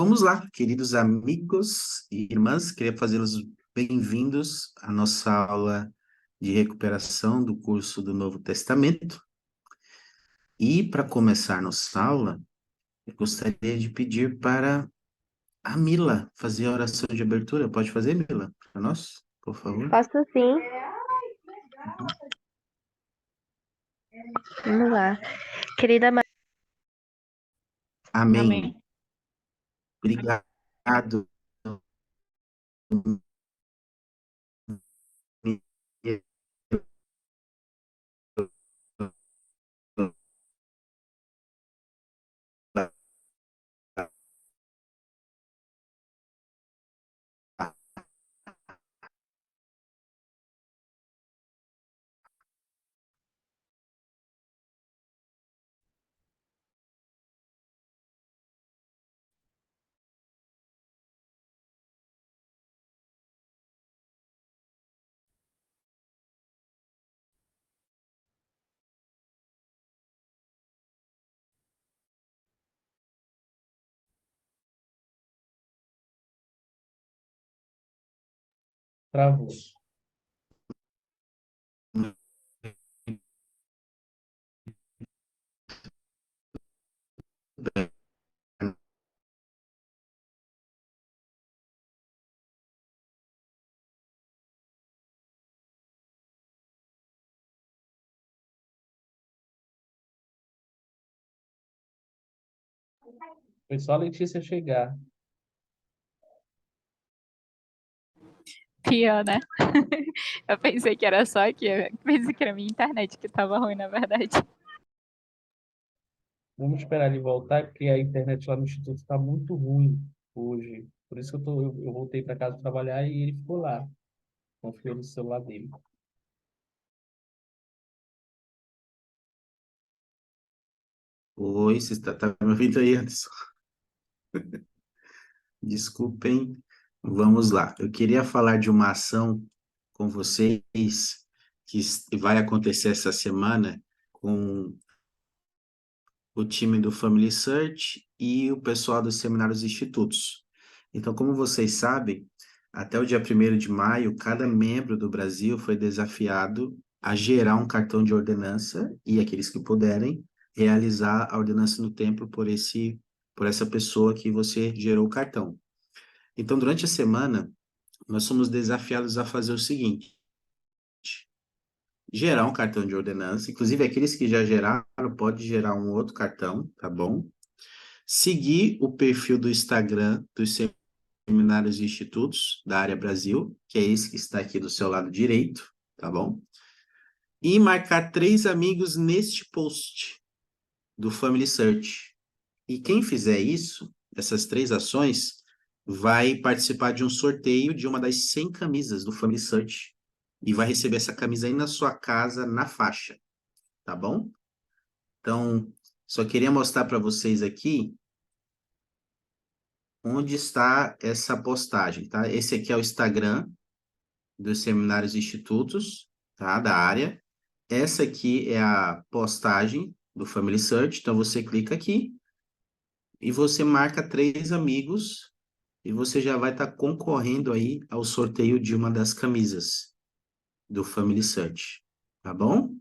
Vamos lá, queridos amigos e irmãs, queria fazê-los bem-vindos à nossa aula de recuperação do curso do Novo Testamento. E para começar nossa aula, eu gostaria de pedir para a Mila fazer a oração de abertura. Pode fazer, Mila, para nós, por favor? Posso sim. Uhum. Vamos lá. Querida Maria. Amém. Amém. Obrigado. Travou. Foi só a Letícia chegar. Pior, né? Eu pensei que era só aqui, eu pensei que era minha internet que tava ruim, na verdade. Vamos esperar ele voltar, porque a internet lá no Instituto está muito ruim hoje. Por isso que eu voltei para casa trabalhar e ele ficou lá. Confiou no celular dele. Oi, você está me ouvindo aí, Anderson? Desculpem, vamos lá. Eu queria falar de uma ação com vocês que vai acontecer essa semana com o time do Family Search e o pessoal dos seminários e institutos. Então, como vocês sabem, até o dia 1º de maio, cada membro do Brasil foi desafiado a gerar um cartão de ordenança e aqueles que puderem realizar a ordenança no templo por essa pessoa que você gerou o cartão. Então, durante a semana, nós somos desafiados a fazer o seguinte: gerar um cartão de ordenança, inclusive aqueles que já geraram, pode gerar um outro cartão, tá bom? Seguir o perfil do Instagram dos seminários e institutos da área Brasil, que é esse que está aqui do seu lado direito, tá bom? E marcar 3 amigos neste post do Family Search. E quem fizer isso, essas 3 ações, vai participar de um sorteio de uma das 100 camisas do Family Search e vai receber essa camisa aí na sua casa, na faixa, tá bom? Então, só queria mostrar para vocês aqui onde está essa postagem, tá? Esse aqui é o Instagram dos seminários e institutos, tá? Da área. Essa aqui é a postagem do Family Search, então você clica aqui e você marca 3 amigos e você já vai estar concorrendo aí ao sorteio de uma das camisas do Family Search, tá bom?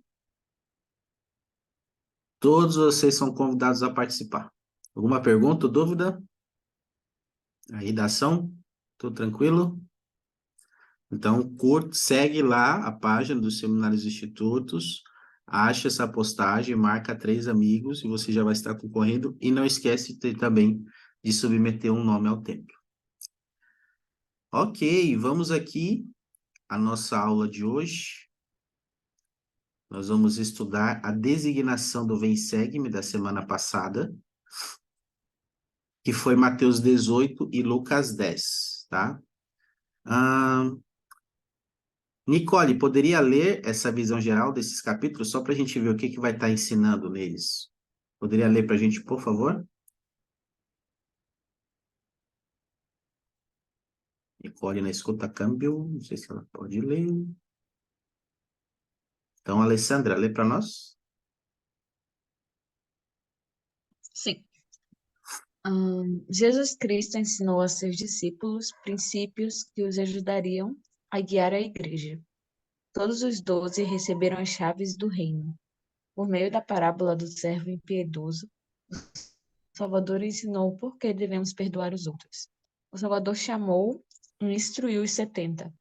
Todos vocês são convidados a participar. Alguma pergunta ou dúvida? Aí da ação? Tudo tranquilo? Então, segue lá a página dos Seminários e Institutos, acha essa postagem, marca 3 amigos e você já vai estar concorrendo. E não esquece também de submeter um nome ao templo. Ok, vamos aqui à nossa aula de hoje. Nós vamos estudar a designação do Vem Segue-me da semana passada, que foi Mateus 18 e Lucas 10, tá? Nicole, poderia ler essa visão geral desses capítulos, só para a gente ver o que que vai estar ensinando neles? Poderia ler para a gente, por favor? Nicole na escuta câmbio, não sei se ela pode ler. Então, Alessandra, lê para nós. Sim. Jesus Cristo ensinou a seus discípulos princípios que os ajudariam a guiar a igreja. Todos os 12 receberam as chaves do reino. Por meio da parábola do servo impiedoso, o Salvador ensinou por que devemos perdoar os outros. O Salvador chamou e instruiu os 70.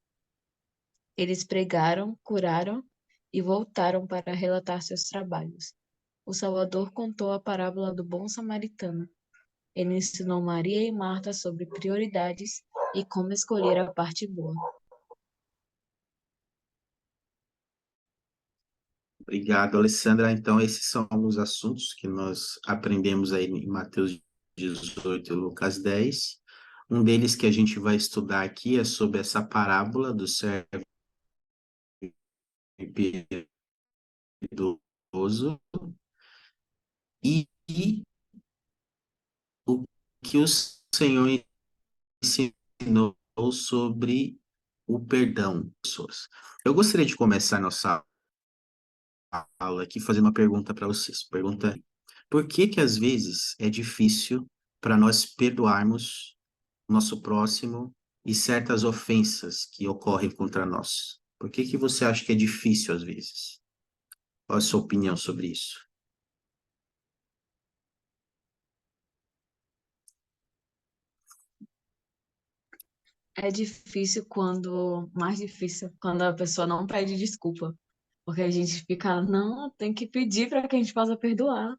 Eles pregaram, curaram e voltaram para relatar seus trabalhos. O Salvador contou a parábola do bom samaritano. Ele ensinou Maria e Marta sobre prioridades e como escolher a parte boa. Obrigado, Alessandra. Então, esses são os assuntos que nós aprendemos aí em Mateus 18 e Lucas 10. Um deles que a gente vai estudar aqui é sobre essa parábola do servo impiedoso e o que o Senhor ensinou sobre o perdão das pessoas. Eu gostaria de começar nossa aula aqui fazendo uma pergunta para vocês. Pergunta: por que que às vezes é difícil para nós perdoarmos o nosso próximo e certas ofensas que ocorrem contra nós? Por que que você acha que é difícil às vezes? Qual a sua opinião sobre isso? É difícil mais difícil quando a pessoa não pede desculpa, porque a gente fica, não, tem que pedir para que a gente possa perdoar.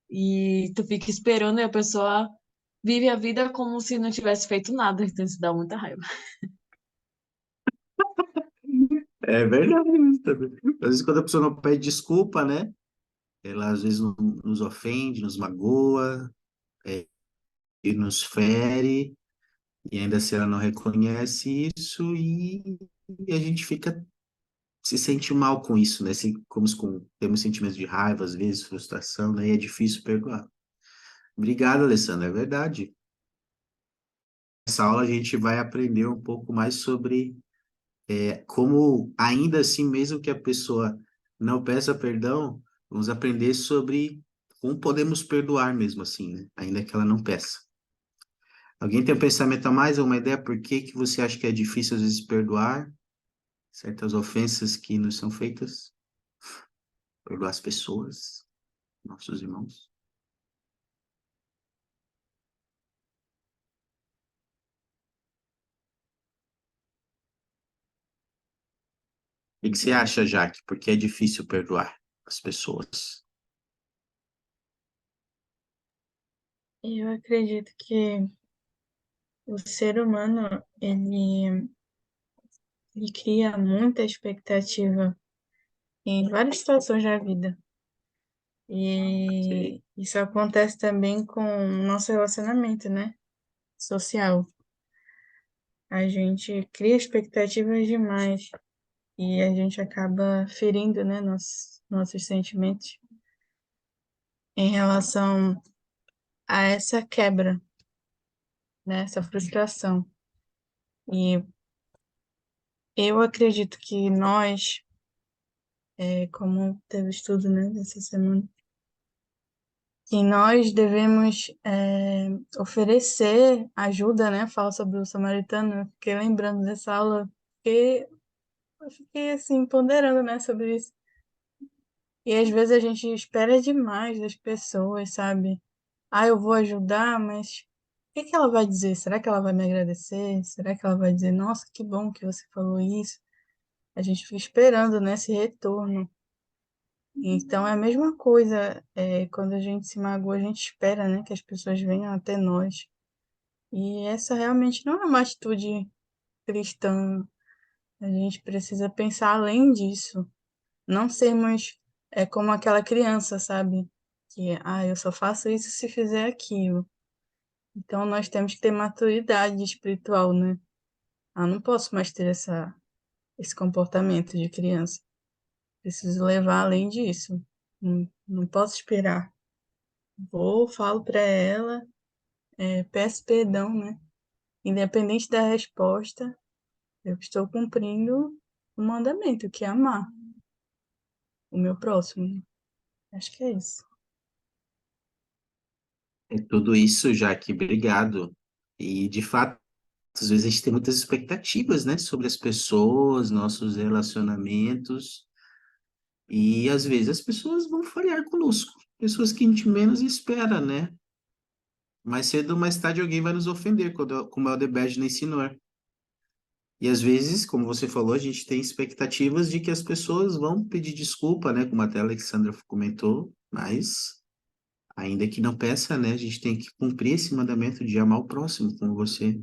E tu fica esperando e a pessoa vive a vida como se não tivesse feito nada, então isso dá muita raiva. É verdade isso também. Às vezes quando a pessoa não pede desculpa, né? Ela às vezes nos ofende, nos magoa, e nos fere, e ainda assim ela não reconhece isso, e a gente fica, se sente mal com isso, né? Temos sentimentos de raiva, às vezes, frustração, né? E é difícil perdoar. Obrigado, Alessandra, é verdade. Nessa aula a gente vai aprender um pouco mais sobre como, ainda assim, mesmo que a pessoa não peça perdão, vamos aprender sobre como podemos perdoar mesmo assim, né? Ainda que ela não peça. Alguém tem um pensamento a mais, uma ideia por que que você acha que é difícil às vezes perdoar certas ofensas que nos são feitas? Perdoar as pessoas, nossos irmãos? O que você acha, Jaque? Por que é difícil perdoar as pessoas? Eu acredito que o ser humano, ele cria muita expectativa em várias situações da vida. Sim. E isso acontece também com o nosso relacionamento, né? Social. A gente cria expectativas demais e a gente acaba ferindo, né, nossos sentimentos em relação a essa quebra, né, essa frustração. E eu acredito que nós, como teve estudo, né, dessa semana, que nós devemos oferecer ajuda, né? Fala sobre o samaritano, eu fiquei lembrando dessa aula, porque eu fiquei assim, ponderando, né, sobre isso. E às vezes a gente espera demais das pessoas, sabe? Ah, eu vou ajudar, mas o que que ela vai dizer? Será que ela vai me agradecer? Será que ela vai dizer, nossa, que bom que você falou isso? A gente fica esperando, né, esse retorno. Então é a mesma coisa, quando a gente se magoa, a gente espera, né, que as pessoas venham até nós. E essa realmente não é uma atitude cristã. A gente precisa pensar além disso. Não sermos como aquela criança, sabe? Que, eu só faço isso se fizer aquilo. Então nós temos que ter maturidade espiritual, né? Não posso mais ter esse comportamento de criança. Preciso levar além disso. Não posso esperar. Vou, falo para ela, peço perdão, né? Independente da resposta, eu estou cumprindo o mandamento, que é amar o meu próximo. Acho que é isso. É tudo isso, Jaque, obrigado. E, de fato, às vezes a gente tem muitas expectativas, né, sobre as pessoas, nossos relacionamentos, e às vezes as pessoas vão falhar conosco, pessoas que a gente menos espera, né? Mais cedo ou mais tarde alguém vai nos ofender, como a Aldebed ensinou. E às vezes, como você falou, a gente tem expectativas de que as pessoas vão pedir desculpa, né, como até a Alexandra comentou, mas ainda que não peça, né, a gente tem que cumprir esse mandamento de amar o próximo, como você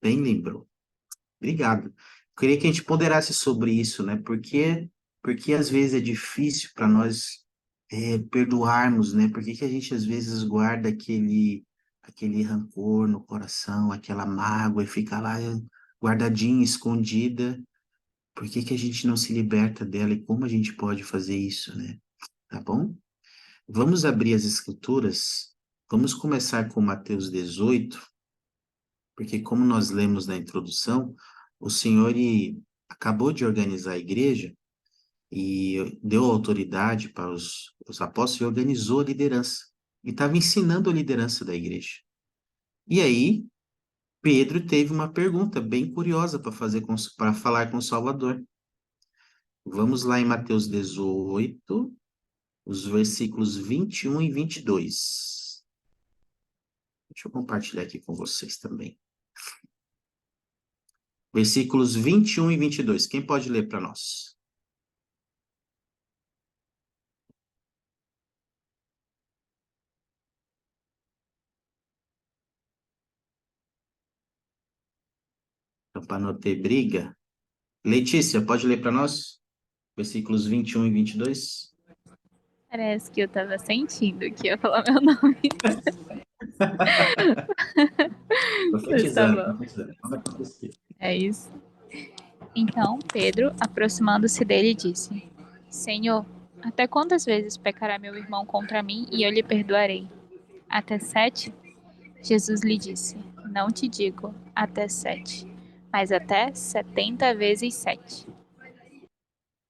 bem lembrou. Obrigado. Queria que a gente ponderasse sobre isso, né? Porque às vezes é difícil para nós perdoarmos, né? Por que que a gente às vezes guarda aquele rancor no coração, aquela mágoa e fica lá guardadinha, escondida? Por que que a gente não se liberta dela e como a gente pode fazer isso, né? Tá bom? Vamos abrir as escrituras. Vamos começar com Mateus 18, porque como nós lemos na introdução, o Senhor acabou de organizar a igreja e deu autoridade para os apóstolos e organizou a liderança. E estava ensinando a liderança da igreja. E aí, Pedro teve uma pergunta bem curiosa para para falar com o Salvador. Vamos lá em Mateus 18, os versículos 21 e 22. Deixa eu compartilhar aqui com vocês também. Versículos 21 e 22. Quem pode ler para nós? Então, para não ter briga. Letícia, pode ler para nós? Versículos 21 e 22. Parece que eu tava sentindo que ia falar meu nome. Mas tá Profetizando, bom. profetizando. Vai acontecer. É isso. Então Pedro, aproximando-se dele, disse: Senhor, até quantas vezes pecará meu irmão contra mim e eu lhe perdoarei? Até 7? Jesus lhe disse: Não te digo até 7, mas até 70 vezes 7.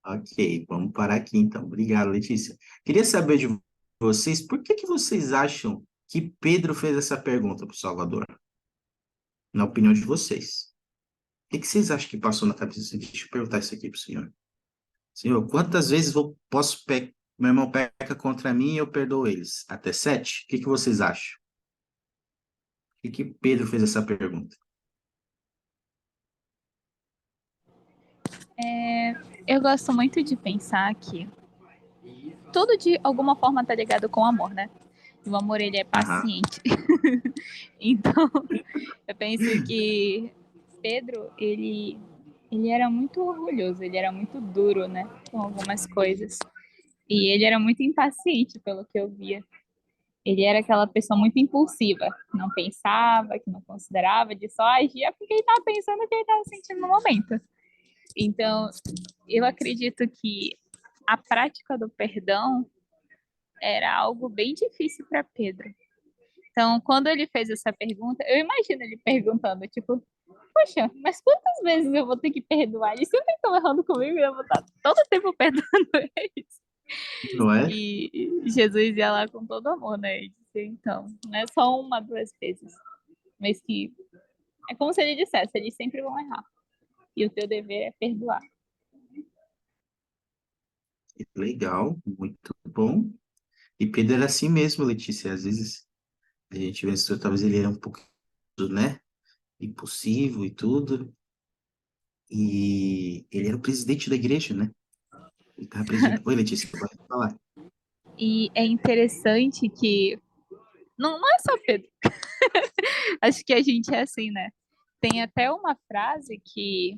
Ok, vamos parar aqui então. Obrigado, Letícia. Queria saber de vocês, por que que vocês acham que Pedro fez essa pergunta para o Salvador? Na opinião de vocês. O que que vocês acham que passou na cabeça? Deixa eu perguntar isso aqui para o senhor. Senhor, quantas vezes meu irmão peca contra mim e eu perdoo eles? Até 7? O que que vocês acham? Por que que Pedro fez essa pergunta? Eu gosto muito de pensar que tudo de alguma forma tá ligado com amor, né? O amor, ele é Aham. paciente. Então, eu penso que Pedro, ele era muito orgulhoso, ele era muito duro, né, com algumas coisas. E ele era muito impaciente, pelo que eu via. Ele era aquela pessoa muito impulsiva, que não pensava, que não considerava, de só agia porque ele estava pensando o que ele estava sentindo no momento. Então, eu acredito que a prática do perdão era algo bem difícil para Pedro. Então, quando ele fez essa pergunta, eu imagino ele perguntando, tipo, poxa, mas quantas vezes eu vou ter que perdoar? Eles sempre estão errando comigo e eu vou estar todo o tempo perdoando eles. Não é? E Jesus ia lá com todo amor, né? E disse, então, não é só uma, duas vezes, mas que é como se ele dissesse, eles sempre vão errar. E o teu dever é perdoar. Legal, muito bom. E Pedro era assim mesmo, Letícia. Às vezes a gente vê que talvez ele era um pouco, né, impulsivo e tudo. E ele era o presidente da igreja, né? Ele estava presidindo. Oi, Letícia, pode falar. E é interessante que não é só Pedro. Acho que a gente é assim, né? Tem até uma frase que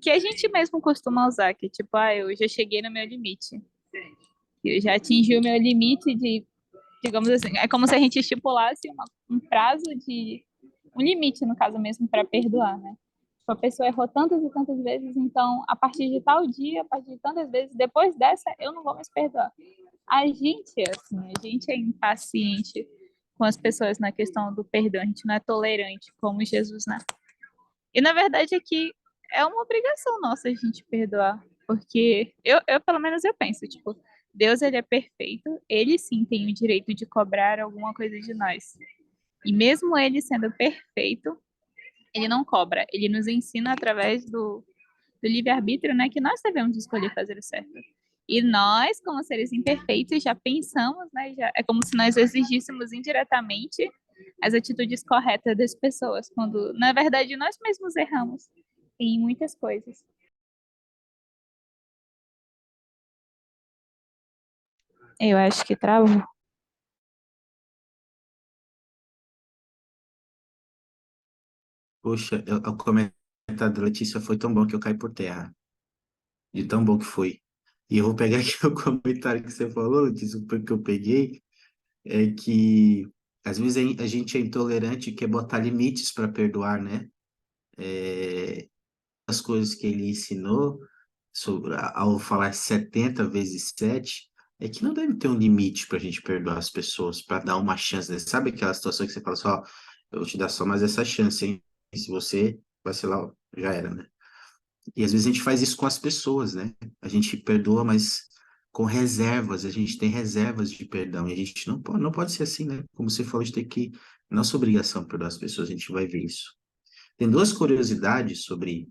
a gente mesmo costuma usar, que tipo, eu já cheguei no meu limite. Eu já atingi o meu limite de, digamos assim, é como se a gente estipulasse um prazo de, um limite, no caso mesmo, para perdoar, né? Tipo, a pessoa errou tantas e tantas vezes, então, a partir de tal dia, a partir de tantas vezes, depois dessa, eu não vou mais perdoar. A gente é assim, a gente é impaciente com as pessoas na questão do perdão, a gente não é tolerante como Jesus, né? E na verdade é que é uma obrigação nossa a gente perdoar, porque pelo menos eu penso, tipo, Deus, ele é perfeito, ele sim tem o direito de cobrar alguma coisa de nós. E mesmo ele sendo perfeito, ele não cobra, ele nos ensina através do livre-arbítrio, né, que nós devemos escolher fazer o certo. E nós, como seres imperfeitos, já pensamos, né, é como se nós exigíssemos indiretamente as atitudes corretas das pessoas, quando, na verdade, nós mesmos erramos em muitas coisas. Eu acho que travou. Poxa, o comentário da Letícia foi tão bom que eu caí por terra, de tão bom que foi. E eu vou pegar aqui o comentário que você falou, Letícia, porque eu peguei, é que às vezes a gente é intolerante e quer botar limites para perdoar, né? As coisas que ele ensinou sobre, ao falar 70 vezes 7 é que não deve ter um limite para a gente perdoar as pessoas, para dar uma chance, né? Sabe aquela situação que você fala só, eu vou te dar só mais essa chance, hein? E se você vacilar, já era, né? E às vezes a gente faz isso com as pessoas, né? A gente perdoa, mas com reservas, a gente tem reservas de perdão, e a gente não pode ser assim, né? Como você falou, a gente tem que, nossa obrigação perdoar as pessoas, a gente vai ver isso. Tem duas curiosidades sobre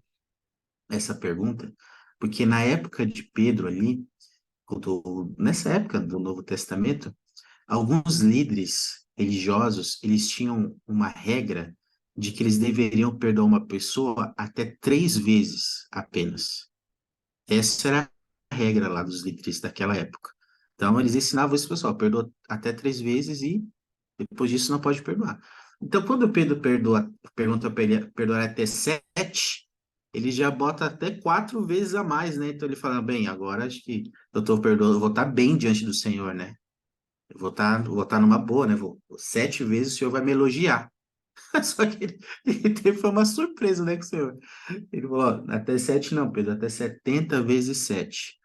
essa pergunta, porque na época de Pedro ali, nessa época do Novo Testamento, alguns líderes religiosos, eles tinham uma regra de que eles deveriam perdoar uma pessoa até 3 vezes apenas. Essa era a regra lá dos líderes daquela época. Então, eles ensinavam isso, pessoal, perdoa até 3 vezes e depois disso não pode perdoar. Então, quando Pedro pergunta para ele perdoar até 7, ele já bota até 4 vezes a mais, né? Então ele fala, bem, agora acho que eu estou perdoando, eu vou estar bem diante do Senhor, né? Eu vou estar numa boa, né? 7 vezes o Senhor vai me elogiar. Só que ele teve foi uma surpresa, né, com o Senhor. Ele falou, ó, até 7 não, Pedro, até 70 vezes 7.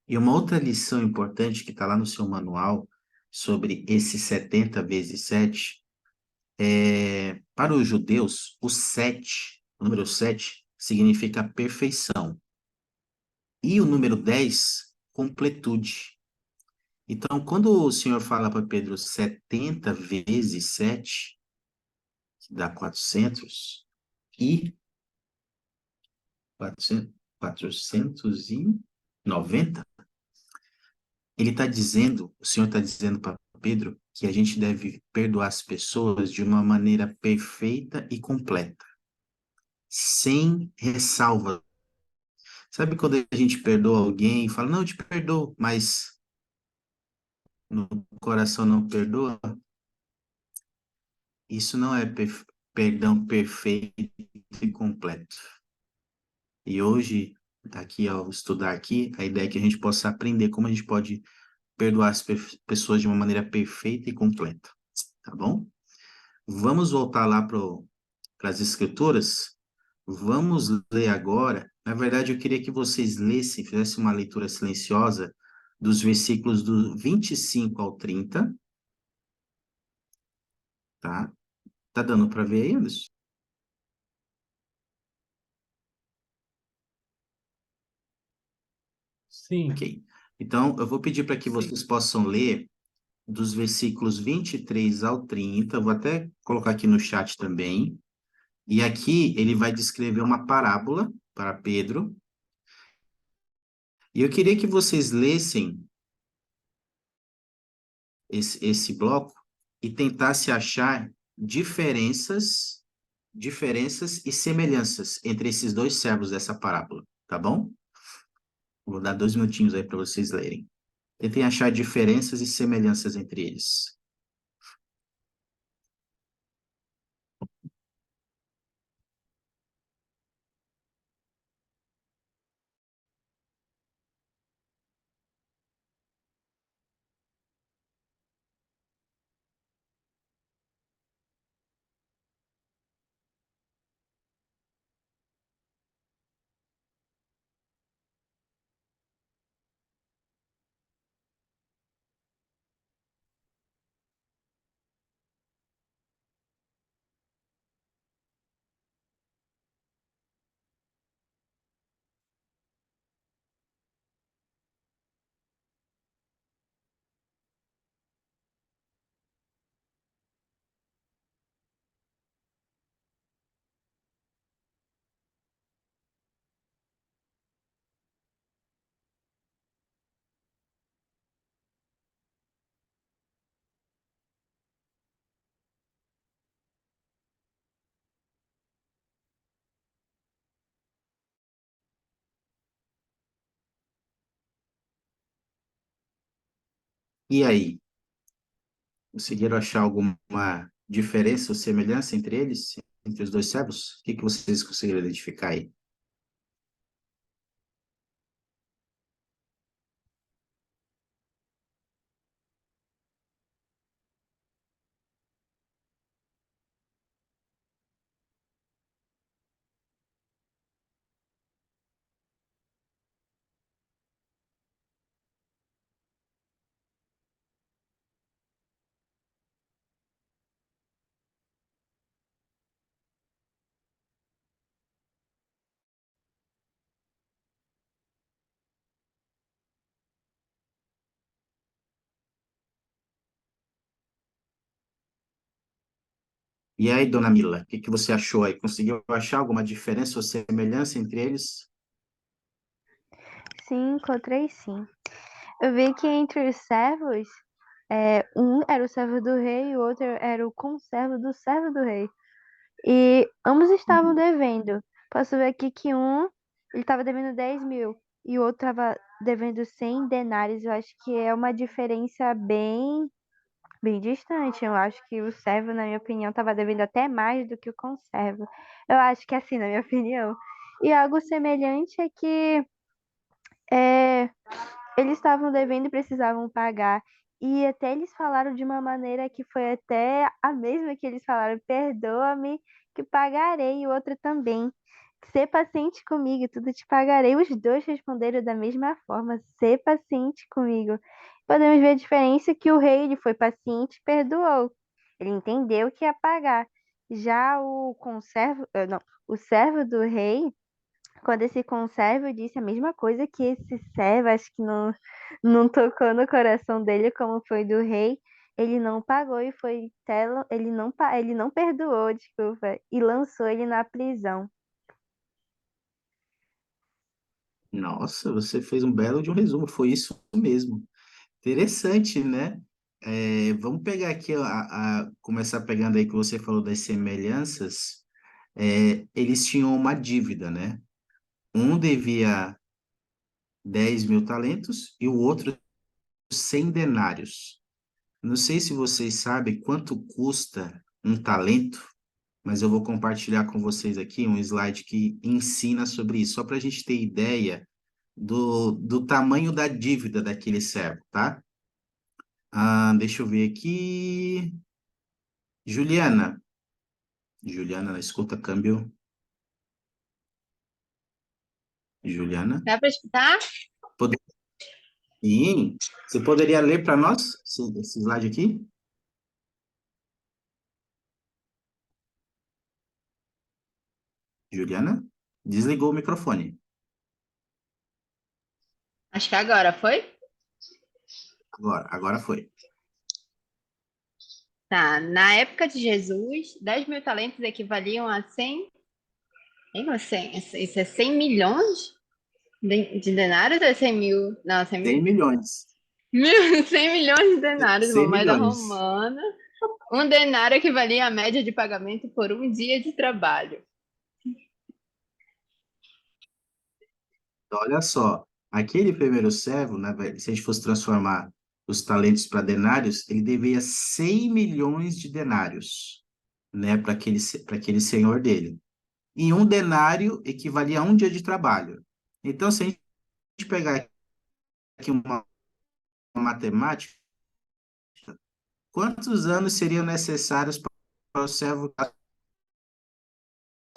E uma outra lição importante que está lá no seu manual sobre esse 70 vezes 7 para os judeus, o número 7 significa perfeição. E o número 10, completude. Então, quando o Senhor fala para Pedro 70 vezes 7, que dá 400, e 490, ele está dizendo, o Senhor está dizendo para Pedro que a gente deve perdoar as pessoas de uma maneira perfeita e completa, sem ressalva. Sabe quando a gente perdoa alguém e fala, não, eu te perdoo, mas no coração não perdoa? Isso não é perdão perfeito e completo. E hoje, aqui ao estudar aqui, a ideia é que a gente possa aprender como a gente pode perdoar as pessoas de uma maneira perfeita e completa, tá bom? Vamos voltar lá para as escrituras. Vamos ler agora. Na verdade, eu queria que vocês lessem, fizessem uma leitura silenciosa dos versículos do 25 ao 30, tá? Tá dando para ver aí, Anderson? Sim, Ok. Então, eu vou pedir para que vocês possam ler dos versículos 23 ao 30. Vou até colocar aqui no chat também. E aqui ele vai descrever uma parábola para Pedro. E eu queria que vocês lessem esse bloco e tentassem achar diferenças e semelhanças entre esses dois servos dessa parábola, tá bom? Vou dar 2 minutinhos aí para vocês lerem. Tentem achar diferenças e semelhanças entre eles. E aí, conseguiram achar alguma diferença ou semelhança entre eles, entre os dois servos? O que que vocês conseguiram identificar aí? E aí, dona Mila, o que que você achou aí? Conseguiu achar alguma diferença ou semelhança entre eles? Sim, encontrei sim. Eu vi que entre os servos, um era o servo do rei e o outro era o conservo do servo do rei. E ambos estavam Uhum. devendo. Posso ver aqui que ele estava devendo 10 mil e o outro estava devendo 100 denários. Eu acho que é uma diferença bem distante. Eu acho que o servo, na minha opinião, estava devendo até mais do que o conservo. Eu acho que é assim, na minha opinião. E algo semelhante é que é, eles estavam devendo e precisavam pagar. E até eles falaram de uma maneira que foi até a mesma que eles falaram: perdoa-me, que pagarei, e o outro também. Ser paciente comigo, tudo te pagarei. Os dois responderam da mesma forma: ser paciente comigo. Podemos ver a diferença que o rei ele foi paciente e perdoou. Ele entendeu que ia pagar. Já o conservo, não, o servo do rei, quando esse conservo disse a mesma coisa que esse servo, acho que não tocou no coração dele como foi do rei. Ele não pagou e foi ele não perdoou, desculpa, e lançou ele na prisão. Nossa, você fez um belo de um resumo, foi isso mesmo. Interessante, né? Vamos pegar aqui, ó, começar pegando aí que você falou das semelhanças. Eles tinham uma dívida, né? Um devia 10 mil talentos e o outro 100 denários. Não sei se vocês sabem quanto custa um talento, mas eu vou compartilhar com vocês aqui um slide que ensina sobre isso, só para a gente ter ideia do tamanho da dívida daquele servo, tá? Deixa eu ver aqui. Juliana. Juliana, escuta câmbio. Juliana. Dá para escutar? Pode... Sim. Você poderia ler para nós esse slide aqui? Juliana? Desligou o microfone. Acho que agora foi? Agora foi. Tá. Na época de Jesus, 10 mil talentos equivaliam a 100. Hein, 100, isso é 100 milhões de denários ou é 100 mil? Não, 100 100 mil. milhões. 100 milhões de denários, uma 100 moeda milhões. romana. Um denário equivalia à média de pagamento por um dia de trabalho. Olha só, aquele primeiro servo, né, se a gente fosse transformar os talentos para denários, ele devia 100 milhões de denários, né, para aquele senhor dele. E um denário equivalia a um dia de trabalho. Então, se a gente pegar aqui uma matemática, quantos anos seriam necessários para o servo pagar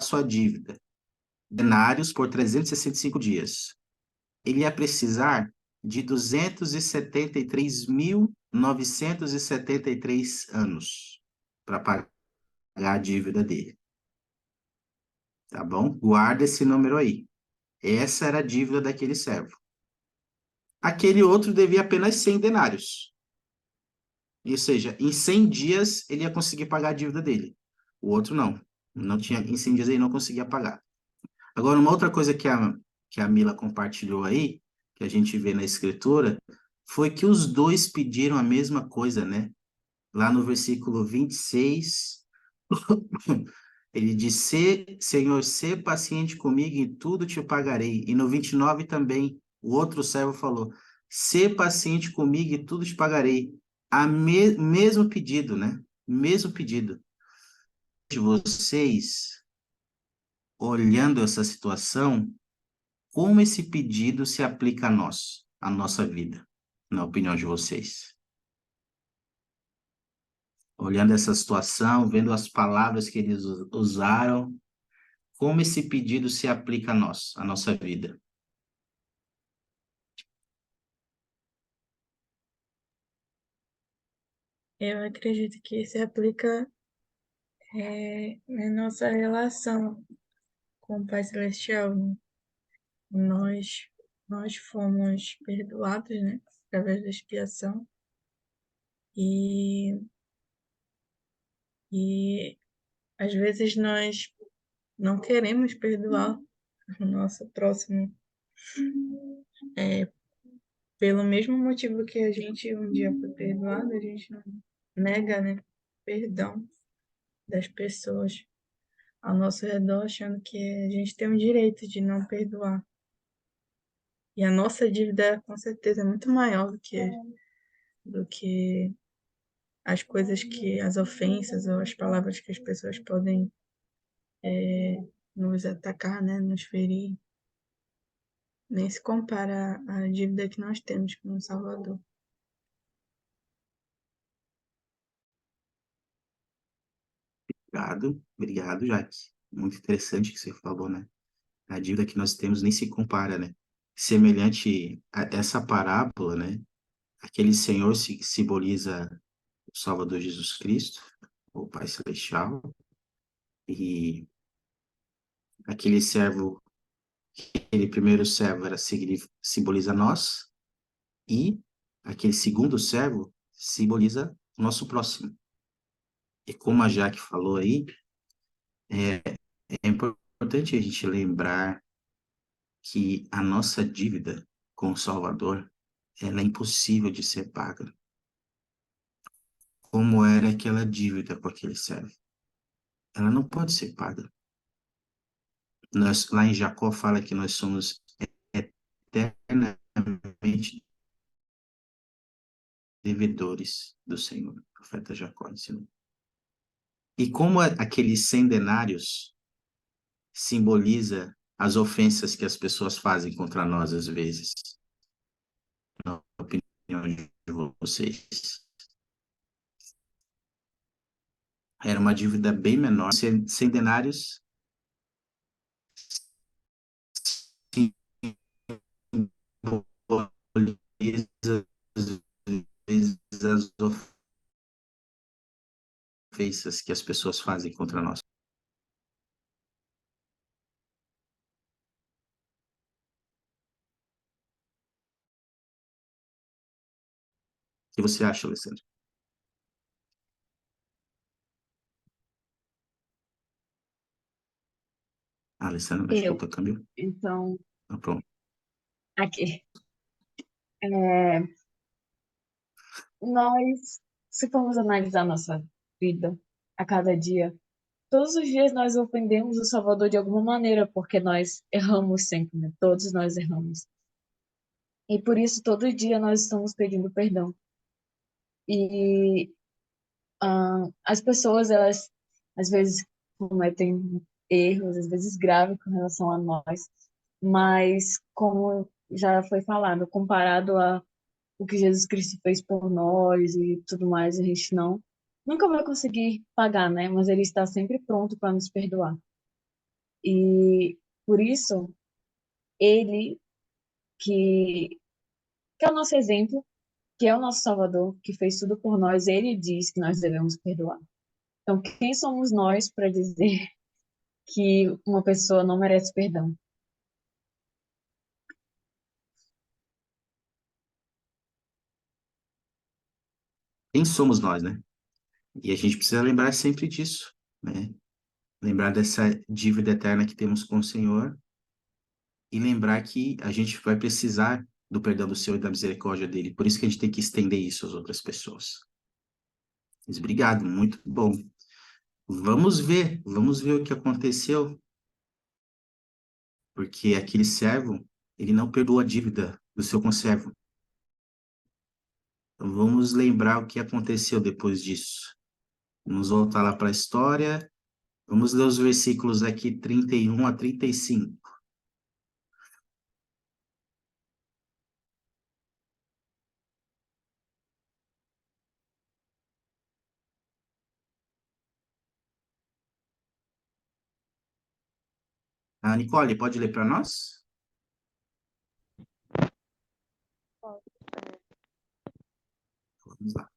a sua dívida? Denários por 365 dias. Ele ia precisar de 273.973 anos para pagar a dívida dele. Tá bom? Guarda esse número aí. Essa era a dívida daquele servo. Aquele outro devia apenas 100 denários. Ou seja, em 100 dias ele ia conseguir pagar a dívida dele. O outro não. Não tinha, em 100 dias ele não conseguia pagar. Agora, uma outra coisa que a Mila compartilhou aí, que a gente vê na escritura, foi que os dois pediram a mesma coisa, né? Lá no versículo 26, ele diz: Senhor, sê paciente comigo e tudo te pagarei. E no 29 também, o outro servo falou: ser paciente comigo e tudo te pagarei. Mesmo pedido, né? Mesmo pedido de vocês, olhando essa situação, como esse pedido se aplica a nós, à nossa vida, na opinião de vocês? Olhando essa situação, vendo as palavras que eles usaram, como esse pedido se aplica a nós, à nossa vida? Eu acredito que se aplica na nossa relação com o Pai Celestial, né? Nós, nós fomos perdoados, né? Através da expiação. E, e às vezes nós não queremos perdoar o nosso próximo pelo mesmo motivo que a gente um dia foi perdoado, a gente não nega, né? Perdão das pessoas ao nosso redor, achando que a gente tem o direito de não perdoar. E a nossa dívida, com certeza, é muito maior do que as coisas que, as ofensas ou as palavras que as pessoas podem nos atacar, né, nos ferir. Nem se compara à dívida que nós temos com o Salvador. Obrigado, Jaque. Muito interessante o que você falou, né? A dívida que nós temos nem se compara, né? Semelhante a essa parábola, né? Aquele Senhor simboliza o Salvador Jesus Cristo, o Pai Celestial, e aquele servo, aquele primeiro servo simboliza nós, e aquele segundo servo simboliza o nosso próximo. E como a Jaque falou aí, é importante a gente lembrar que a nossa dívida com o Salvador, ela é impossível de ser paga. Como era aquela dívida com aquele servo? Ela não pode ser paga. Lá em Jacó fala que nós somos eternamente devedores do Senhor. O profeta Jacó ensinou. E como aqueles 100 denários simboliza as ofensas que as pessoas fazem contra nós às vezes, na opinião de vocês. Era uma dívida bem menor. 100 denários simboliza as ofensas que as pessoas fazem contra nós. O que você acha, Alessandro? Alessandro, acho que eu Eu, tô câmbio. então, Ah, pronto. aqui. É, nós, se formos analisar nossa vida a cada dia, todos os dias nós ofendemos o Salvador de alguma maneira, porque nós erramos sempre, né? Todos nós erramos. E por isso, todo dia nós estamos pedindo perdão. E as pessoas, elas, às vezes, cometem erros, às vezes graves com relação a nós, mas, como já foi falado, comparado a o que Jesus Cristo fez por nós e tudo mais, a gente nunca vai conseguir pagar, né? Mas ele está sempre pronto para nos perdoar. E por isso, ele que é o nosso exemplo, que é o nosso Salvador, que fez tudo por nós, ele diz que nós devemos perdoar. Então, quem somos nós para dizer que uma pessoa não merece perdão? Quem somos nós, né? E a gente precisa lembrar sempre disso, né? Lembrar dessa dívida eterna que temos com o Senhor e lembrar que a gente vai precisar do perdão do Senhor e da misericórdia dele. Por isso que a gente tem que estender isso às outras pessoas. Mas obrigado, muito bom. Vamos ver o que aconteceu, porque aquele servo, ele não perdoou a dívida do seu conservo. Então, vamos lembrar o que aconteceu depois disso. Vamos voltar lá para a história. Vamos ler os versículos aqui 31 a 35. Ah, Nicole, pode ler para nós? Vamos lá.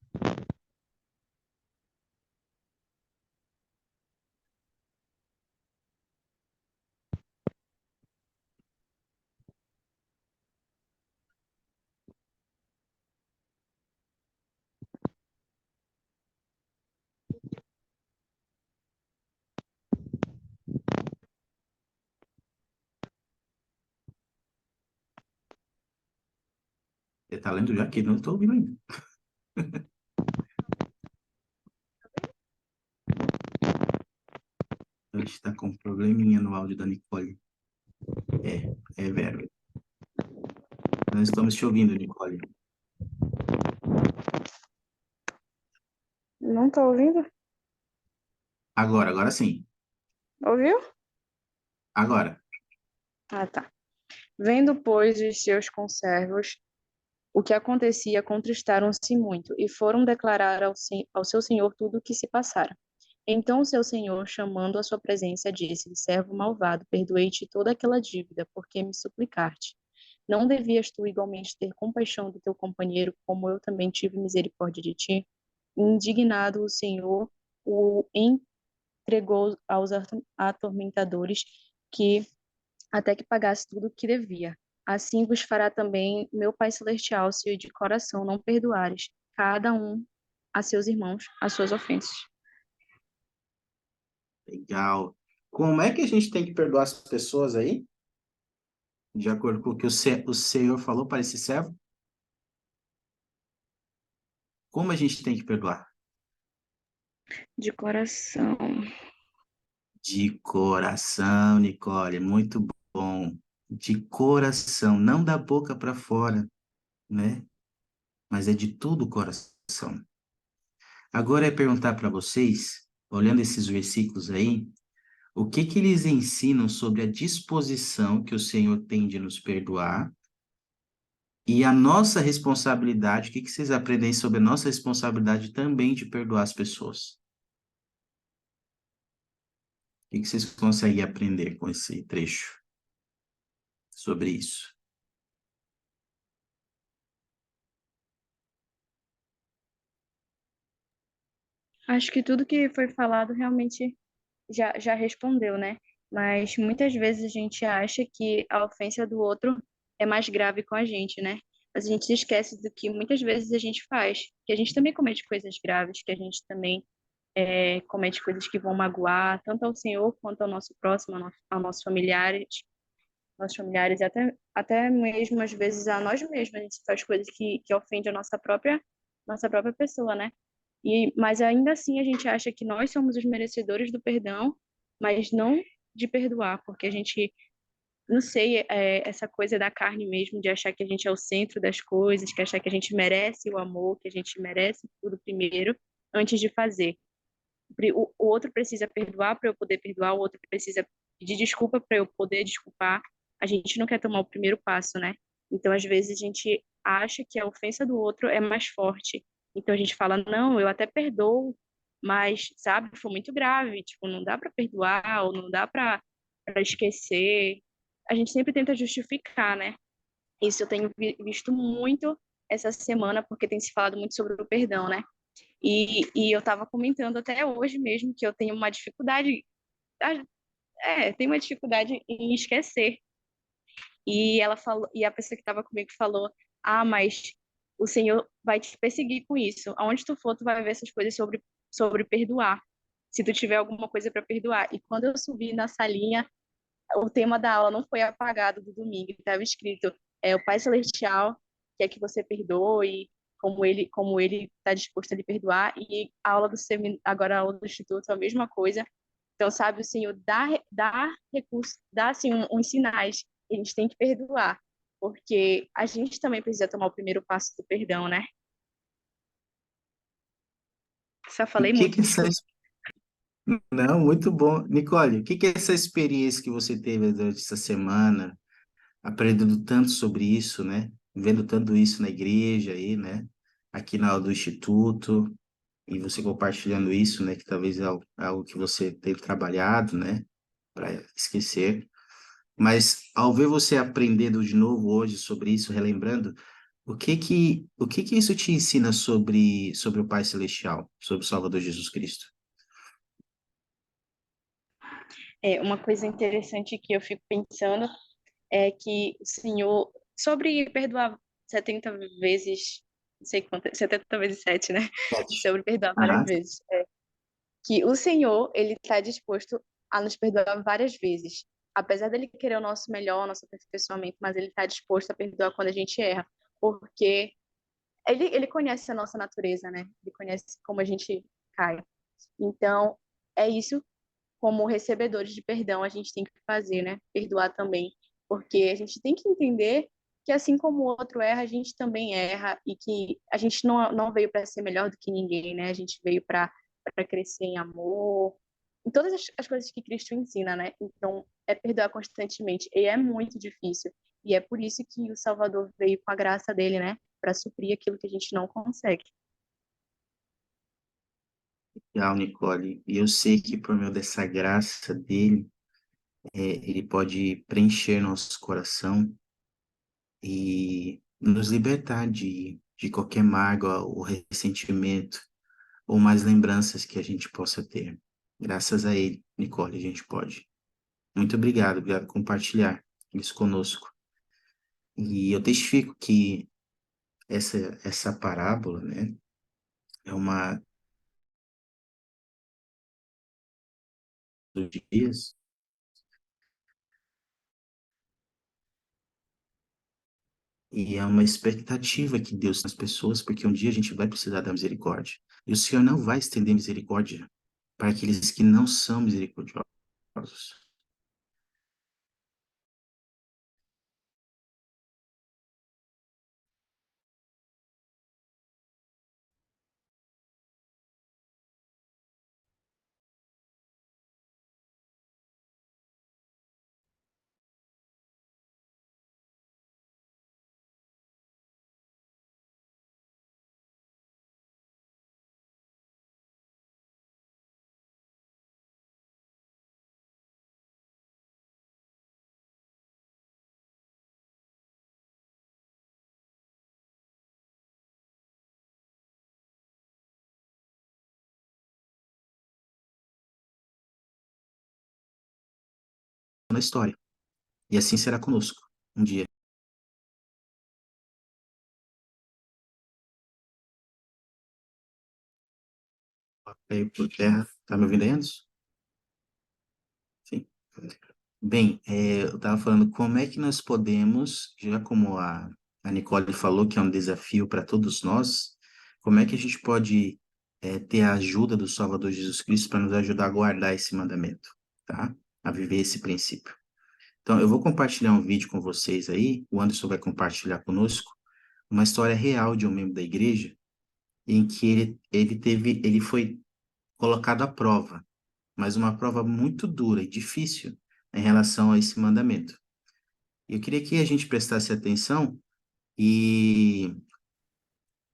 Você está lendo já aqui? Não estou ouvindo ainda. A gente está com um probleminha no áudio da Nicole. É Vero. Nós estamos te ouvindo, Nicole. Não tô ouvindo? Agora sim. Ouviu? Agora. Ah, tá. Vendo, pois, os seus conservos o que acontecia, contristaram-se muito e foram declarar ao seu senhor tudo o que se passara. Então o seu senhor, chamando à sua presença, disse: Servo malvado, perdoei-te toda aquela dívida, porque me suplicaste. Não devias tu igualmente ter compaixão do teu companheiro, como eu também tive misericórdia de ti? Indignado, o Senhor o entregou aos atormentadores, que até que pagasse tudo o que devia. Assim vos fará também meu Pai Celestial, se de coração não perdoares cada um a seus irmãos as suas ofensas. Legal. Como é que a gente tem que perdoar as pessoas aí? De acordo com o que o Senhor falou para esse servo? Como a gente tem que perdoar? De coração. De coração, Nicole. Muito bom. De coração. Não da boca para fora, né? Mas é de todo o coração. Agora é perguntar para vocês, olhando esses versículos aí, o que que eles ensinam sobre a disposição que o Senhor tem de nos perdoar e a nossa responsabilidade, o que que vocês aprendem sobre a nossa responsabilidade também de perdoar as pessoas? O que que vocês conseguem aprender com esse trecho sobre isso? Acho que tudo que foi falado realmente já respondeu, né? Mas muitas vezes a gente acha que a ofensa do outro é mais grave com a gente, né? Mas a gente se esquece do que muitas vezes a gente faz, que a gente também comete coisas graves, que a gente também comete coisas que vão magoar tanto ao Senhor quanto ao nosso próximo, aos nossos familiares, e até mesmo às vezes a nós mesmos. A gente faz coisas que ofendem a nossa própria pessoa, né? Mas ainda assim a gente acha que nós somos os merecedores do perdão, mas não de perdoar, porque a gente, não sei, essa coisa da carne mesmo, de achar que a gente é o centro das coisas, que achar que a gente merece o amor, que a gente merece tudo primeiro, antes de fazer. O outro precisa perdoar para eu poder perdoar, o outro precisa pedir desculpa para eu poder desculpar. A gente não quer tomar o primeiro passo, né? Então, às vezes, a gente acha que a ofensa do outro é mais forte. Então, a gente fala, não, eu até perdoo, mas, sabe, foi muito grave. Tipo, não dá para perdoar, ou não dá para esquecer. A gente sempre tenta justificar, né? Isso eu tenho visto muito essa semana, porque tem se falado muito sobre o perdão, né? E eu estava comentando até hoje mesmo que eu tenho uma dificuldade, tenho uma dificuldade em esquecer. E ela falou, e a pessoa que estava comigo falou: "Ah, mas o Senhor vai te perseguir com isso. Aonde tu for, tu vai ver essas coisas sobre perdoar. Se tu tiver alguma coisa para perdoar". E quando eu subi na salinha, o tema da aula não foi apagado do domingo, estava escrito: o Pai Celestial quer que você perdoe, como ele está disposto a lhe perdoar. E a aula agora a aula do instituto é a mesma coisa. Então, sabe, o Senhor dá recursos, dá assim uns sinais que a gente tem que perdoar, porque a gente também precisa tomar o primeiro passo do perdão, né? Nossa, eu O falei que muito, que essa... desculpa. Não, muito bom. Nicole, o que que essa experiência que você teve durante essa semana, aprendendo tanto sobre isso, né? Vendo tanto isso na igreja aí, né? Aqui na aula do Instituto, e você compartilhando isso, né? Que talvez é algo que você teve trabalhado, né? Para esquecer. Mas ao ver você aprendendo de novo hoje sobre isso, relembrando, o que que isso te ensina sobre o Pai Celestial, sobre o Salvador Jesus Cristo? Uma coisa interessante que eu fico pensando é que o Senhor, sobre perdoar 70 vezes, não sei quanto, 70 vezes 7, né? Sete. Sobre perdoar várias Aham. vezes. Que o Senhor, ele está disposto a nos perdoar várias vezes. Apesar dele querer o nosso melhor, o nosso aperfeiçoamento, mas ele está disposto a perdoar quando a gente erra. Porque ele conhece a nossa natureza, né? Ele conhece como a gente cai. Então, é isso, como recebedores de perdão, a gente tem que fazer, né? Perdoar também. Porque a gente tem que entender que assim como o outro erra, a gente também erra e que a gente não veio para ser melhor do que ninguém, né? A gente veio para crescer em amor, em todas as coisas que Cristo ensina, né? Então, é perdoar constantemente. E é muito difícil. E é por isso que o Salvador veio com a graça dele, né? Para suprir aquilo que a gente não consegue. Legal, Nicole. E eu sei que por meio dessa graça dele, ele pode preencher nosso coração e nos libertar de qualquer mágoa ou ressentimento ou mais lembranças que a gente possa ter. Graças a ele, Nicole, a gente pode. Muito obrigado por compartilhar isso conosco. E eu testifico que essa parábola, né, é uma dos dias. E é uma expectativa que Deus tem nas pessoas, porque um dia a gente vai precisar da misericórdia. E o Senhor não vai estender misericórdia para aqueles que não são misericordiosos. Na história. E assim será conosco, um dia. Caiu por terra. Tá me ouvindo aí, Anderson? Sim. Bem, eu estava falando como é que nós podemos, já como a Nicole falou, que é um desafio para todos nós, como é que a gente pode ter a ajuda do Salvador Jesus Cristo para nos ajudar a guardar esse mandamento, tá? A viver esse princípio. Então, eu vou compartilhar um vídeo com vocês aí, o Anderson vai compartilhar conosco, uma história real de um membro da igreja, em que ele foi colocado à prova, mas uma prova muito dura e difícil em relação a esse mandamento. Eu queria que a gente prestasse atenção e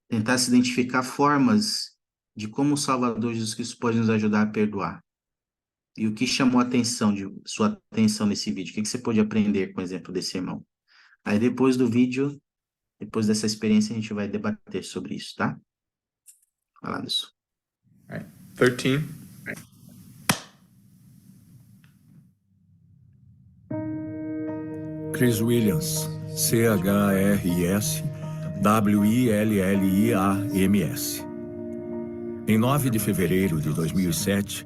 tentasse identificar formas de como o Salvador Jesus Cristo pode nos ajudar a perdoar. E o que chamou a atenção sua atenção nesse vídeo? O que você pode aprender com o exemplo desse irmão? Aí depois do vídeo, depois dessa experiência, a gente vai debater sobre isso, tá? Vai lá, Anderson. All right. 13. Chris Williams, CHRIS-WILLIAMS. Em 9 de fevereiro de 2007,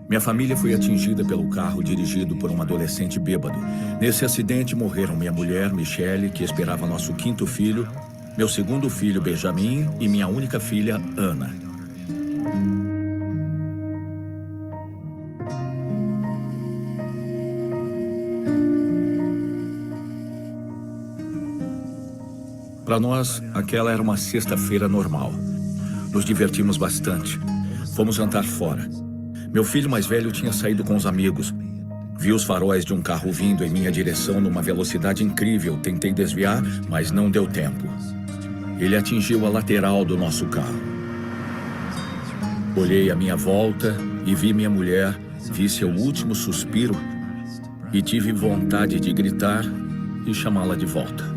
minha família foi atingida pelo carro dirigido por um adolescente bêbado. Nesse acidente morreram minha mulher, Michele, que esperava nosso 5º filho, meu 2º filho, Benjamin, e minha única filha, Ana. Para nós, aquela era uma sexta-feira normal. Nos divertimos bastante. Fomos jantar fora. Meu filho mais velho tinha saído com os amigos. Vi os faróis de um carro vindo em minha direção numa velocidade incrível. Tentei desviar, mas não deu tempo. Ele atingiu a lateral do nosso carro. Olhei à minha volta e vi minha mulher, vi seu último suspiro e tive vontade de gritar e chamá-la de volta.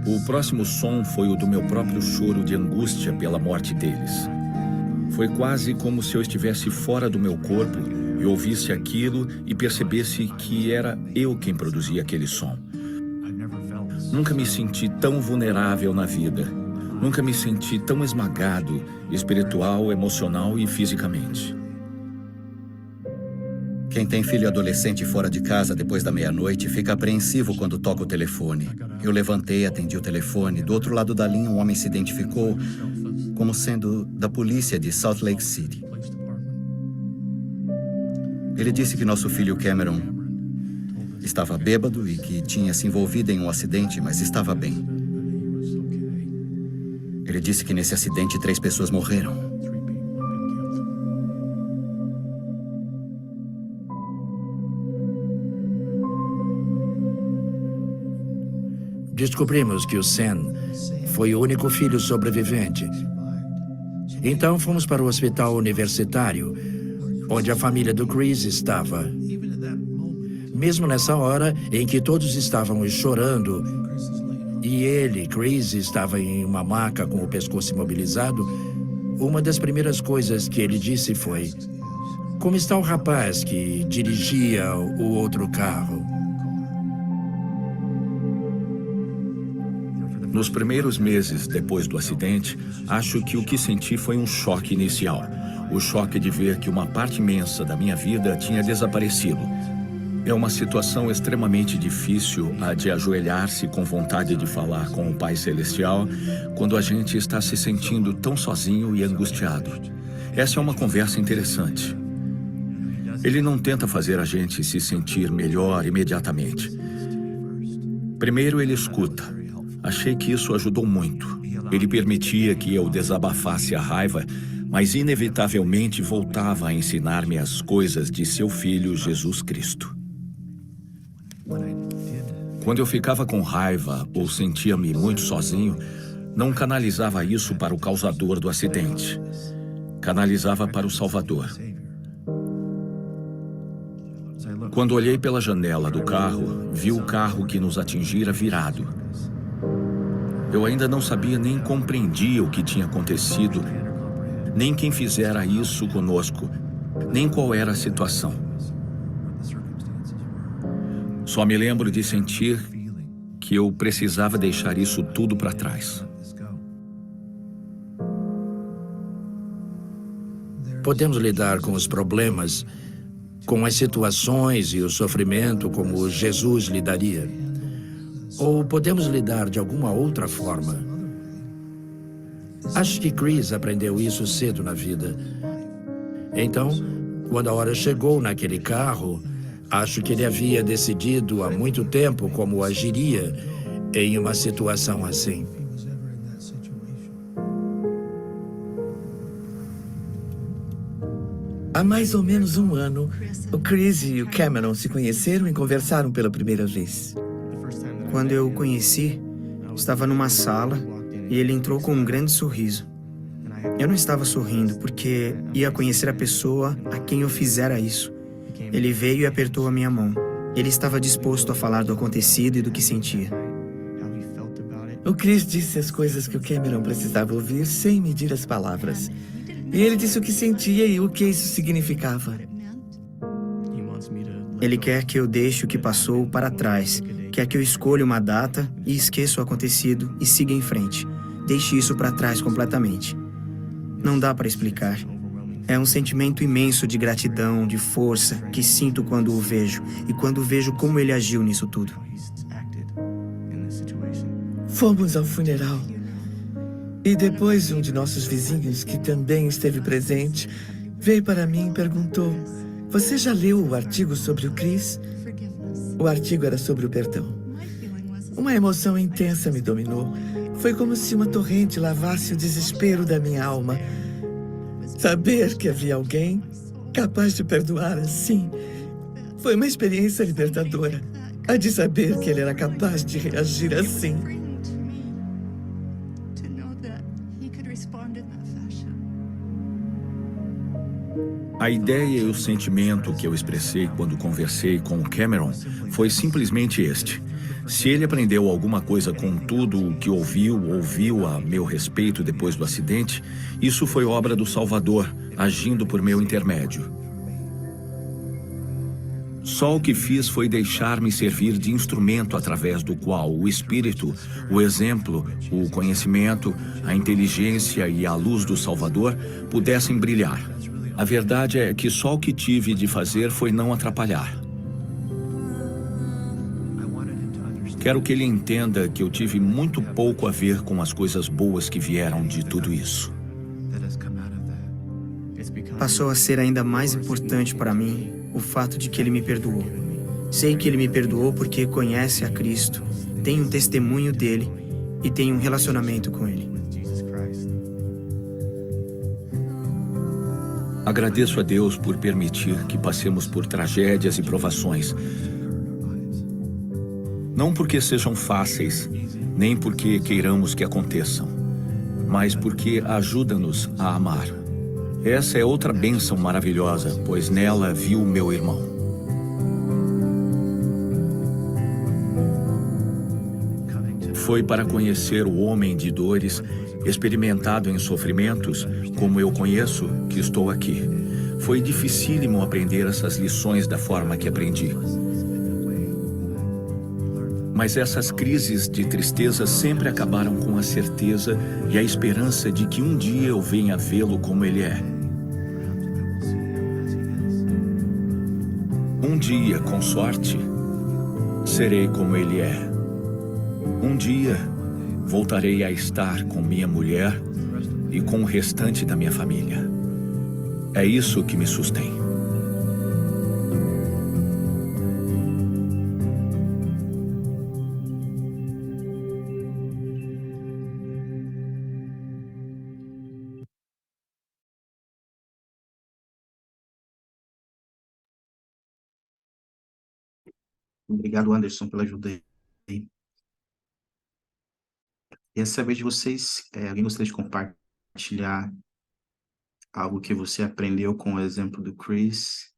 O próximo som foi o do meu próprio choro de angústia pela morte deles. Foi quase como se eu estivesse fora do meu corpo e ouvisse aquilo e percebesse que era eu quem produzia aquele som. Nunca me senti tão vulnerável na vida. Nunca me senti tão esmagado, espiritual, emocional e fisicamente. Quem tem filho adolescente fora de casa depois da meia-noite fica apreensivo quando toca o telefone. Eu levantei, atendi o telefone. Do outro lado da linha, um homem se identificou como sendo da polícia de Salt Lake City. Ele disse que nosso filho Cameron estava bêbado e que tinha se envolvido em um acidente, mas estava bem. Ele disse que nesse acidente 3 pessoas morreram. Descobrimos que o Sam foi o único filho sobrevivente. Então fomos para o hospital universitário, onde a família do Chris estava. Mesmo nessa hora em que todos estavam chorando, e ele, Chris, estava em uma maca com o pescoço imobilizado, uma das primeiras coisas que ele disse foi: "Como está o rapaz que dirigia o outro carro?" Nos primeiros meses depois do acidente, acho que o que senti foi um choque inicial. O choque de ver que uma parte imensa da minha vida tinha desaparecido. É uma situação extremamente difícil a de ajoelhar-se com vontade de falar com o Pai Celestial quando a gente está se sentindo tão sozinho e angustiado. Essa é uma conversa interessante. Ele não tenta fazer a gente se sentir melhor imediatamente. Primeiro ele escuta. Achei que isso ajudou muito. Ele permitia que eu desabafasse a raiva, mas inevitavelmente voltava a ensinar-me as coisas de seu filho Jesus Cristo. Quando eu ficava com raiva ou sentia-me muito sozinho, não canalizava isso para o causador do acidente. Canalizava para o Salvador. Quando olhei pela janela do carro, vi o carro que nos atingira virado. Eu ainda não sabia nem compreendia o que tinha acontecido, nem quem fizera isso conosco, nem qual era a situação. Só me lembro de sentir que eu precisava deixar isso tudo para trás. Podemos lidar com os problemas, com as situações e o sofrimento como Jesus lidaria. Ou podemos lidar de alguma outra forma. Acho que Chris aprendeu isso cedo na vida. Então, quando a hora chegou naquele carro, acho que ele havia decidido há muito tempo como agiria em uma situação assim. Há mais ou menos um ano, o Chris e o Cameron se conheceram e conversaram pela primeira vez. Quando eu o conheci, estava numa sala e ele entrou com um grande sorriso. Eu não estava sorrindo porque ia conhecer a pessoa a quem eu fizera isso. Ele veio e apertou a minha mão. Ele estava disposto a falar do acontecido e do que sentia. O Chris disse as coisas que o Cameron precisava ouvir sem medir as palavras. E ele disse o que sentia e o que isso significava. Ele quer que eu deixe o que passou para trás. Quer que eu escolha uma data e esqueça o acontecido e siga em frente. Deixe isso para trás completamente. Não dá para explicar. É um sentimento imenso de gratidão, de força, que sinto quando o vejo e quando vejo como ele agiu nisso tudo. Fomos ao funeral. E depois um de nossos vizinhos, que também esteve presente, veio para mim e perguntou: "Você já leu o artigo sobre o Chris?" O artigo era sobre o perdão. Uma emoção intensa me dominou. Foi como se uma torrente lavasse o desespero da minha alma. Saber que havia alguém capaz de perdoar assim foi uma experiência libertadora. A de saber que ele era capaz de reagir assim. A ideia e o sentimento que eu expressei quando conversei com o Cameron foi simplesmente este. Se ele aprendeu alguma coisa com tudo o que ouviu a meu respeito depois do acidente, isso foi obra do Salvador, agindo por meu intermédio. Só o que fiz foi deixar-me servir de instrumento através do qual o Espírito, o exemplo, o conhecimento, a inteligência e a luz do Salvador pudessem brilhar. A verdade é que só o que tive de fazer foi não atrapalhar. Quero que ele entenda que eu tive muito pouco a ver com as coisas boas que vieram de tudo isso. Passou a ser ainda mais importante para mim o fato de que ele me perdoou. Sei que ele me perdoou porque conhece a Cristo, tem um testemunho dele e tem um relacionamento com ele. Agradeço a Deus por permitir que passemos por tragédias e provações. Não porque sejam fáceis, nem porque queiramos que aconteçam, mas porque ajuda-nos a amar. Essa é outra bênção maravilhosa, pois nela vi o meu irmão. Foi para conhecer o homem de dores, experimentado em sofrimentos, como eu conheço, que estou aqui. Foi dificílimo aprender essas lições da forma que aprendi. Mas essas crises de tristeza sempre acabaram com a certeza e a esperança de que um dia eu venha vê-lo como ele é. Um dia, com sorte, serei como ele é. Um dia, voltarei a estar com minha mulher e com o restante da minha família. É isso que me sustém. Obrigado, Anderson, pela ajuda aí. Queria saber de vocês, alguém gostaria de compartilhar algo que você aprendeu com o exemplo do Chris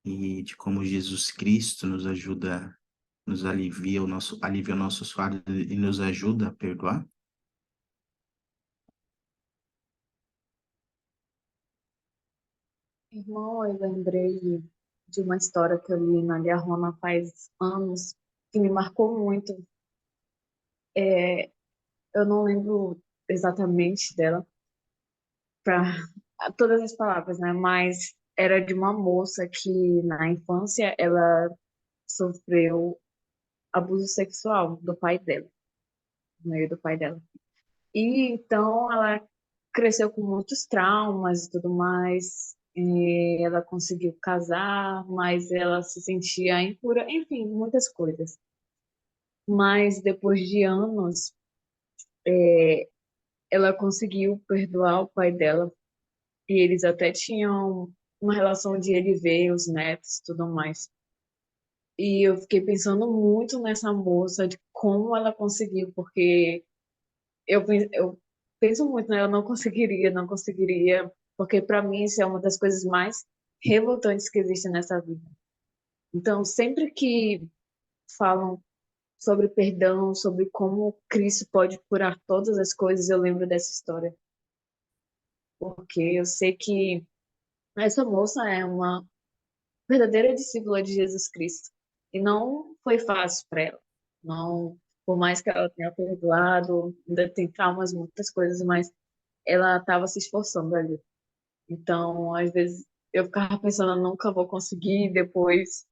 e de como Jesus Cristo nos ajuda, nos alivia o nosso fardo e nos ajuda a perdoar? Irmão, eu lembrei de uma história que eu li na Lia Roma faz anos, que me marcou muito. Eu não lembro exatamente dela, para todas as palavras, né? Mas era de uma moça que na infância ela sofreu abuso sexual do pai dela, no meio do pai dela. E então ela cresceu com muitos traumas e tudo mais. E ela conseguiu casar, mas ela se sentia impura, enfim, muitas coisas. Mas depois de anos, ela conseguiu perdoar o pai dela e eles até tinham uma relação de ele ver os netos e tudo mais. E eu fiquei pensando muito nessa moça, de como ela conseguiu, porque eu penso muito, né? Eu não conseguiria, porque para mim isso é uma das coisas mais revoltantes que existe nessa vida. Então, sempre que falam sobre perdão, sobre como Cristo pode curar todas as coisas, eu lembro dessa história. Porque eu sei que essa moça é uma verdadeira discípula de Jesus Cristo. E não foi fácil para ela. Não, por mais que ela tenha perdoado, ainda tem traumas, muitas coisas, mas ela estava se esforçando ali. Então, às vezes, eu ficava pensando, eu nunca vou conseguir, depois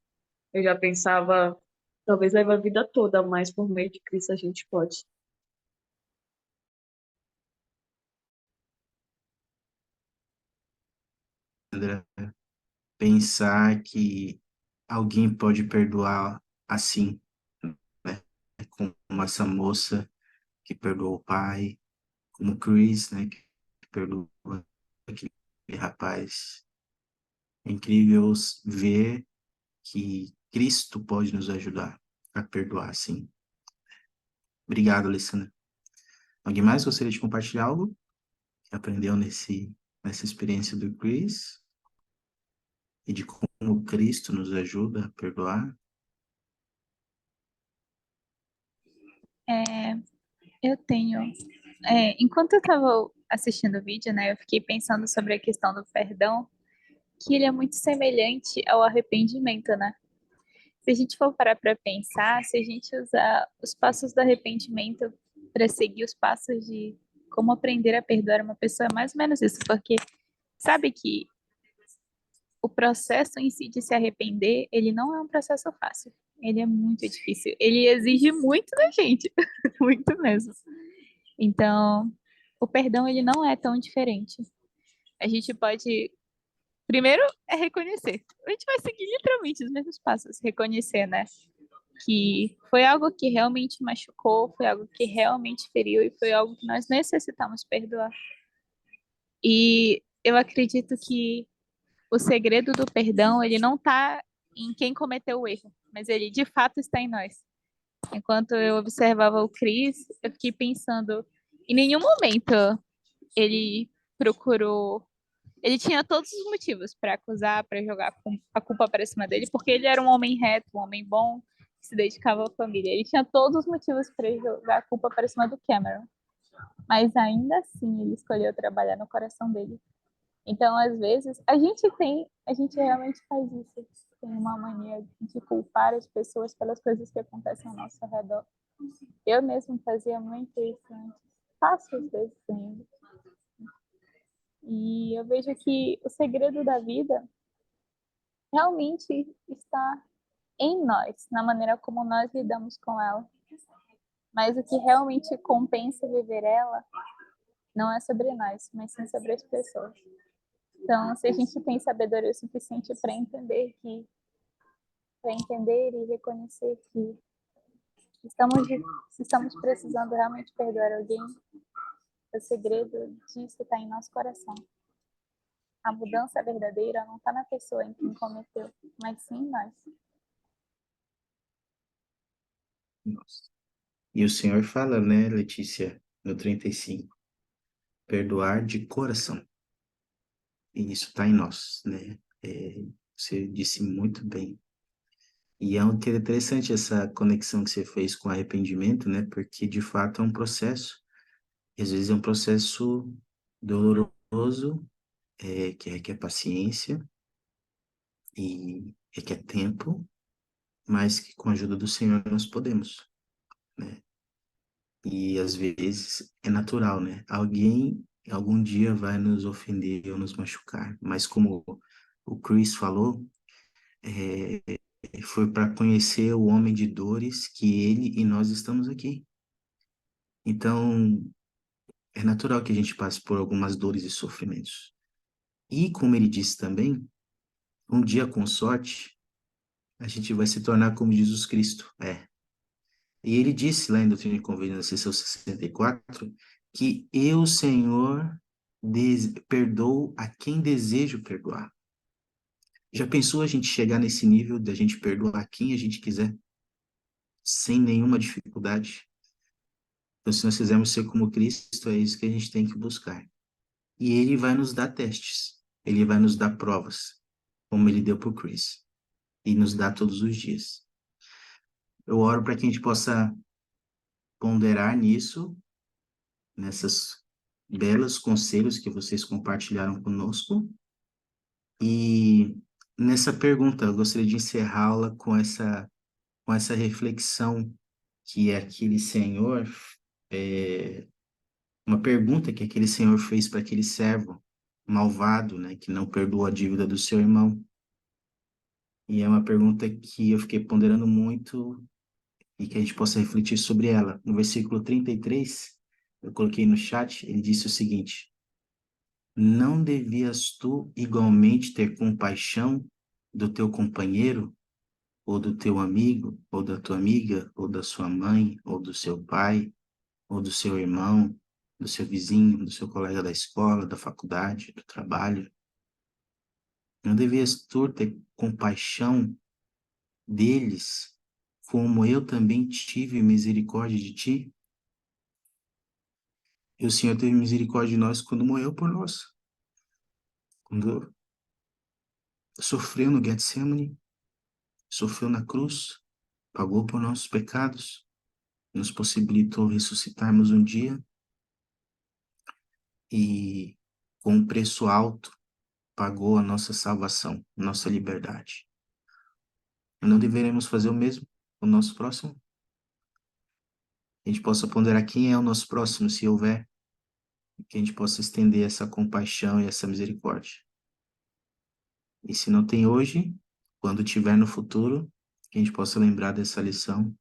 eu já pensava, talvez leve a vida toda, mas por meio de Cristo a gente pode. André, pensar que alguém pode perdoar assim, né? como essa moça que perdoou o pai, como o Chris, né, que perdoou aquele rapaz. É incrível ver que Cristo pode nos ajudar a perdoar, sim. Obrigado, Alessandra. Alguém mais gostaria de compartilhar algo que aprendeu nessa experiência do Chris e de como Cristo nos ajuda a perdoar? É, eu tenho. Enquanto eu estava assistindo o vídeo, né, eu fiquei pensando sobre a questão do perdão, que ele é muito semelhante ao arrependimento, né? Se a gente for parar para pensar, se a gente usar os passos do arrependimento para seguir os passos de como aprender a perdoar uma pessoa, é mais ou menos isso, porque sabe que o processo em si de se arrepender, ele não é um processo fácil. Ele é muito difícil. Ele exige muito da gente, muito mesmo. Então, o perdão ele não é tão diferente. A gente pode primeiro é reconhecer. A gente vai seguir literalmente os mesmos passos, reconhecer, né? Que foi algo que realmente machucou, foi algo que realmente feriu e foi algo que nós necessitamos perdoar. E eu acredito que o segredo do perdão, ele não está em quem cometeu o erro, mas ele de fato está em nós. Enquanto eu observava o Chris, eu fiquei pensando, em nenhum momento ele procurou. Ele tinha todos os motivos para acusar, para jogar a culpa para cima dele, porque ele era um homem reto, um homem bom, que se dedicava à família. Ele tinha todos os motivos para jogar a culpa para cima do Cameron. Mas ainda assim, ele escolheu trabalhar no coração dele. Então, às vezes, a gente realmente faz isso. Tem uma mania de culpar as pessoas pelas coisas que acontecem ao nosso redor. Eu mesmo fazia muito isso antes. Faço às vezes ainda. E eu vejo que o segredo da vida realmente está em nós, na maneira como nós lidamos com ela. Mas o que realmente compensa viver ela não é sobre nós, mas sim sobre as pessoas. Então, se a gente tem sabedoria suficiente para entender e reconhecer que estamos precisando realmente perdoar alguém, o segredo disso está em nosso coração. A mudança verdadeira não está na pessoa em quem cometeu, mas sim em nós. Nossa. E o Senhor fala, né, Letícia, no 35, perdoar de coração. E isso está em nós, né? Você disse muito bem. E é interessante essa conexão que você fez com arrependimento, né? Porque, de fato, é um processo. E, às vezes é um processo doloroso, que requer paciência e requer tempo, mas que com a ajuda do Senhor nós podemos, né? E, às vezes, é natural, né? Alguém, algum dia, vai nos ofender ou nos machucar. Mas, como o Chris falou, foi para conhecer o homem de dores que ele e nós estamos aqui. Então, é natural que a gente passe por algumas dores e sofrimentos. E, como ele disse também, um dia, com sorte, a gente vai se tornar como Jesus Cristo é. E ele disse lá em Doutrina e Conveniência, seção 64, que eu, Senhor, perdoo a quem desejo perdoar. Já pensou a gente chegar nesse nível de a gente perdoar quem a gente quiser, sem nenhuma dificuldade? Então, se nós quisermos ser como Cristo, é isso que a gente tem que buscar. E ele vai nos dar testes, ele vai nos dar provas, como ele deu para o Chris, e nos dá todos os dias. Eu oro para que a gente possa ponderar nisso, nessas belos conselhos que vocês compartilharam conosco. E nessa pergunta, eu gostaria de encerrá-la com essa reflexão que aquele senhor, uma pergunta que aquele senhor fez para aquele servo malvado, né, que não perdoou a dívida do seu irmão. E é uma pergunta que eu fiquei ponderando muito e que a gente possa refletir sobre ela. No versículo 33, eu coloquei no chat, ele disse o seguinte: não devias tu igualmente ter compaixão do teu companheiro, ou do teu amigo, ou da tua amiga, ou da sua mãe, ou do seu pai, ou do seu irmão, do seu vizinho, do seu colega da escola, da faculdade, do trabalho? Não devias tu ter compaixão deles, como eu também tive misericórdia de ti? E o Senhor teve misericórdia de nós quando morreu por nós. Quando sofreu no Getsemane, sofreu na cruz, pagou por nossos pecados, nos possibilitou ressuscitarmos um dia e, com um preço alto, pagou a nossa salvação, nossa liberdade. Não deveremos fazer o mesmo com o nosso próximo? A gente possa ponderar quem é o nosso próximo, se houver, e que a gente possa estender essa compaixão e essa misericórdia. E se não tem hoje, quando tiver no futuro, que a gente possa lembrar dessa lição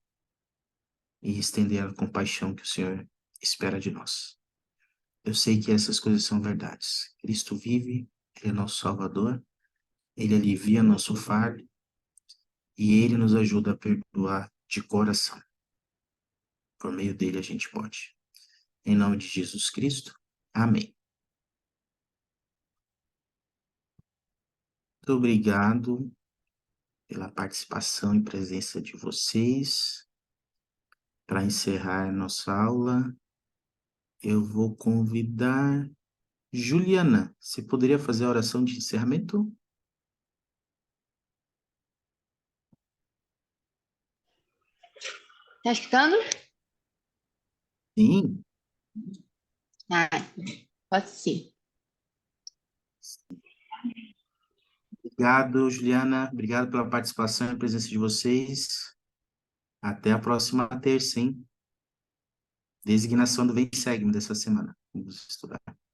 e estender a compaixão que o Senhor espera de nós. Eu sei que essas coisas são verdades. Cristo vive, Ele é nosso Salvador, Ele alivia nosso fardo e Ele nos ajuda a perdoar de coração. Por meio dele a gente pode. Em nome de Jesus Cristo, amém. Muito obrigado pela participação e presença de vocês. Para encerrar nossa aula, eu vou convidar Juliana. Você poderia fazer a oração de encerramento? Tá escutando? Sim. Ah, pode ser. Obrigado, Juliana. Obrigado pela participação e presença de vocês. Até a próxima terça, hein? Designação do Vem Segue-me dessa semana. Vamos estudar.